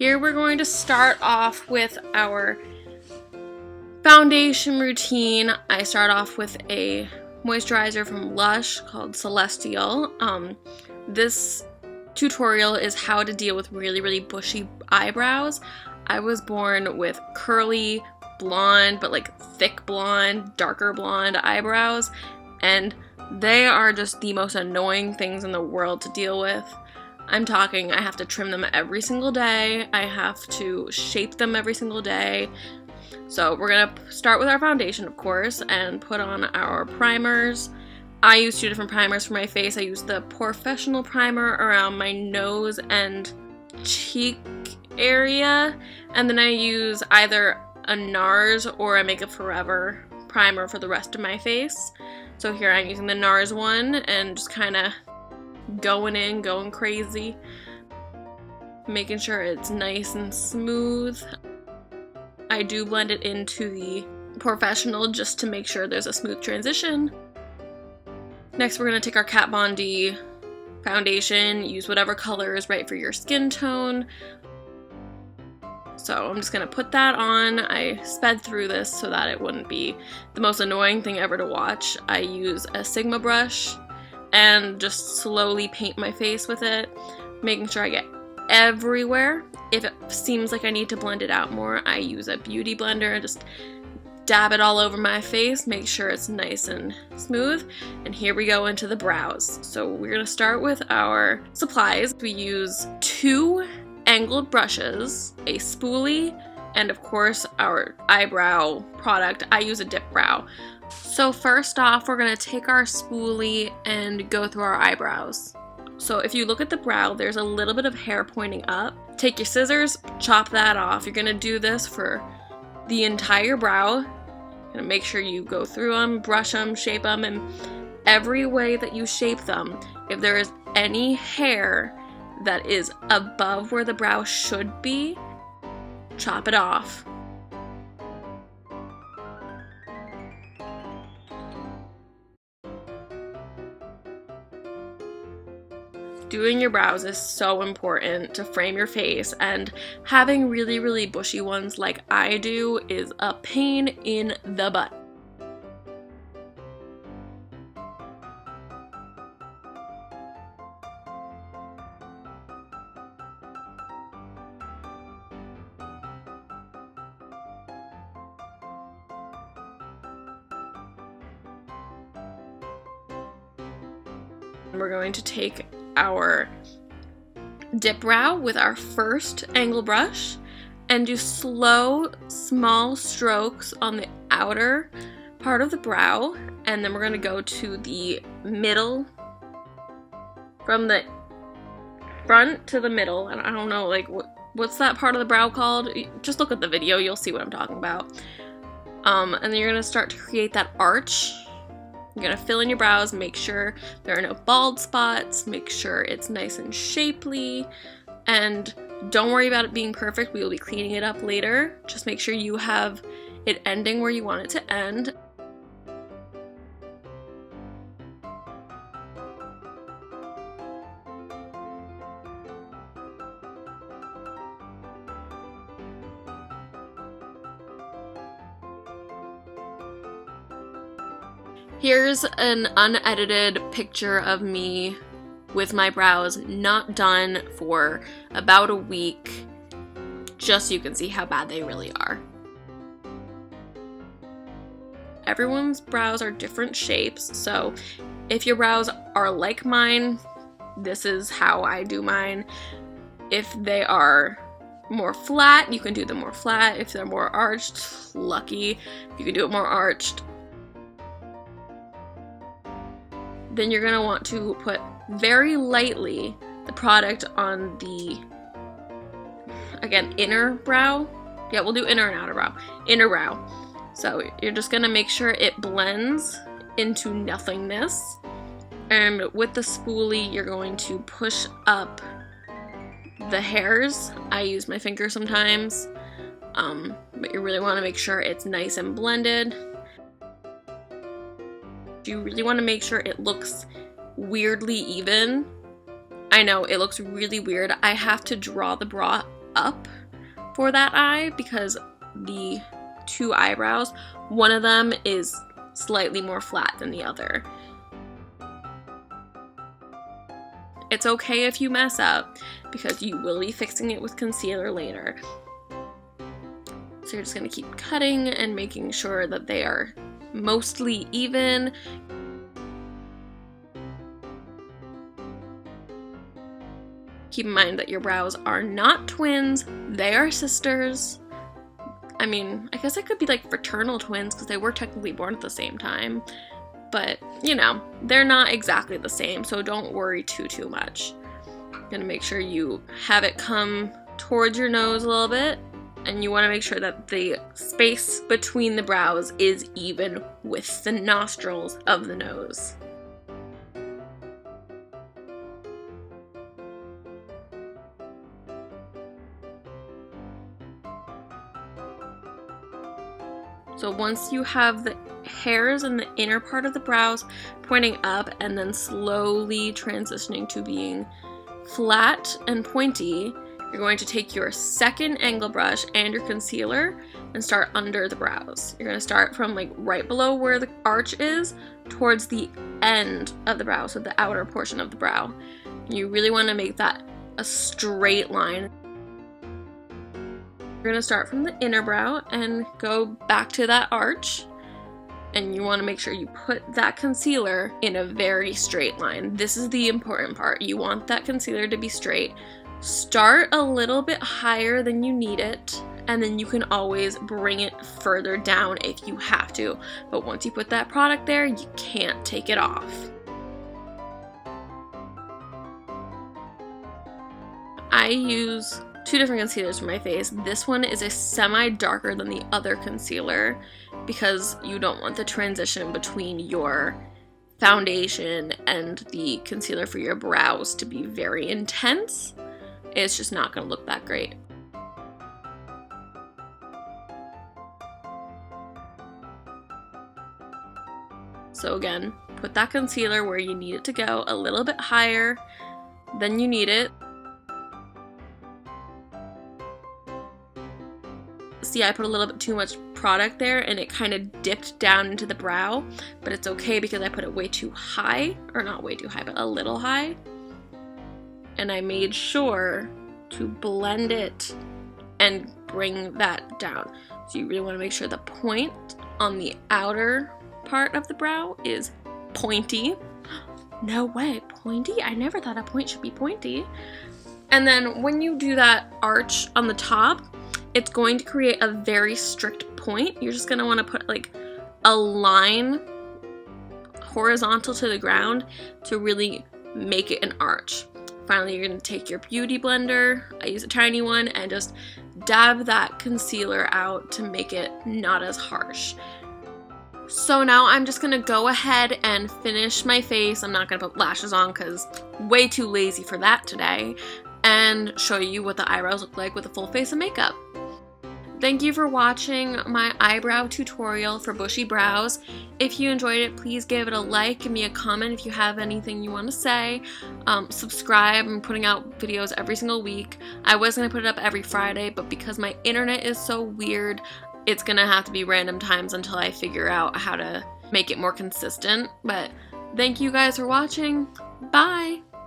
Here we're going to start off with our foundation routine. I start off with a moisturizer from Lush called Celestial. This tutorial is how to deal with really bushy eyebrows. I was born with curly, blonde, but like thick blonde, darker blonde eyebrows, and they are just the most annoying things in the world to deal with. I'm talking, I have to trim them every single day. I have to shape them every single day. So we're gonna start with our foundation, of course, and put on our primers. I use 2 different primers for my face. I use the Professional primer around my nose and cheek area, and then I use either a NARS or a Makeup Forever primer for the rest of my face. So here I'm using the NARS one and just kind of going crazy, making sure it's nice and smooth. I do blend it into the Professional just to make sure there's a smooth transition. Next, we're going to take our Kat Von D foundation, use whatever color is right for your skin tone. So I'm just going to put that on. I sped through this so that it wouldn't be the most annoying thing ever to watch. I use a Sigma brush and just slowly paint my face with it, making sure I get everywhere. If it seems like I need to blend it out more, I use a beauty blender and just dab it all over my face, make sure it's nice and smooth. And here we go into the brows. So we're gonna start with our supplies. We use 2 angled brushes, a spoolie, and of course our eyebrow product. I use a Dipbrow. So first off, we're gonna take our spoolie and go through our eyebrows. So if you look at the brow, there's a little bit of hair pointing up. Take your scissors, chop that off. You're gonna do this for the entire brow. You're gonna make sure you go through them, brush them, shape them, and every way that you shape them, if there is any hair that is above where the brow should be, chop it off. Doing your brows is so important to frame your face, and having really bushy ones like I do is a pain in the butt. We're going to take our Dipbrow with our first angle brush and do slow, small strokes on the outer part of the brow, and then we're going to go to the middle, from the front to the middle, and I don't know, like, what's that part of the brow called? Just look at the video, you'll see what I'm talking about. And then you're going to start to create that arch. You're going to fill in your brows, make sure there are no bald spots, make sure it's nice and shapely, and don't worry about it being perfect. We will be cleaning it up later. Just make sure you have it ending where you want it to end. Here's an unedited picture of me with my brows not done for about a week, just so you can see how bad they really are. Everyone's brows are different shapes, so if your brows are like mine, this is how I do mine. If they are more flat, you can do them more flat. If they're more arched, lucky, you can do it more arched. Then you're going to want to put very lightly the product on the, again, inner brow. Yeah, we'll do inner and outer brow. Inner brow. So you're just going to make sure it blends into nothingness. And with the spoolie, you're going to push up the hairs. I use my finger sometimes, but you really want to make sure it's nice and blended. You really want to make sure it looks weirdly even. I know, it looks really weird. I have to draw the up for that eye because the two eyebrows, one of them is slightly more flat than the other. It's okay if you mess up because you will be fixing it with concealer later. So you're just going to keep cutting and making sure that they are mostly even. Keep in mind that your brows are not twins, they are sisters. I mean, I guess it could be like fraternal twins because they were technically born at the same time. But, you know, they're not exactly the same, so don't worry too much. You're gonna make sure you have it come towards your nose a little bit, and you want to make sure that the space between the brows is even with the nostrils of the nose. So once you have the hairs in the inner part of the brows pointing up and then slowly transitioning to being flat and pointy, you're going to take your second angle brush and your concealer and start under the brows. You're going to start from like right below where the arch is towards the end of the brow, so the outer portion of the brow. You really want to make that a straight line. You're going to start from the inner brow and go back to that arch, and you want to make sure you put that concealer in a very straight line. This is the important part. You want that concealer to be straight. Start a little bit higher than you need it, and then you can always bring it further down if you have to. But once you put that product there, you can't take it off. I use two different concealers for my face. This one is a semi darker than the other concealer because you don't want the transition between your foundation and the concealer for your brows to be very intense. It's just not going to look that great. So again, put that concealer where you need it to go, a little bit higher than you need it. See, I put a little bit too much product there and it kind of dipped down into the brow, but it's okay because I put it way too high, or not way too high, but a little high. And I made sure to blend it and bring that down. So you really want to make sure the point on the outer part of the brow is pointy. No way, pointy? I never thought a point should be pointy. And then when you do that arch on the top, it's going to create a very strict point. You're just going to want to put like a line horizontal to the ground to really make it an arch. Finally, you're going to take your beauty blender, I use a tiny one, and just dab that concealer out to make it not as harsh. So now I'm just going to go ahead and finish my face. I'm not going to put lashes on because way too lazy for that today, and show you what the eyebrows look like with a full face of makeup. Thank you for watching my eyebrow tutorial for bushy brows. If you enjoyed it, please give it a like, give me a comment if you have anything you want to say. Subscribe, I'm putting out videos every single week. I was going to put it up every Friday, but because my internet is so weird, it's going to have to be random times until I figure out how to make it more consistent. But thank you guys for watching. Bye!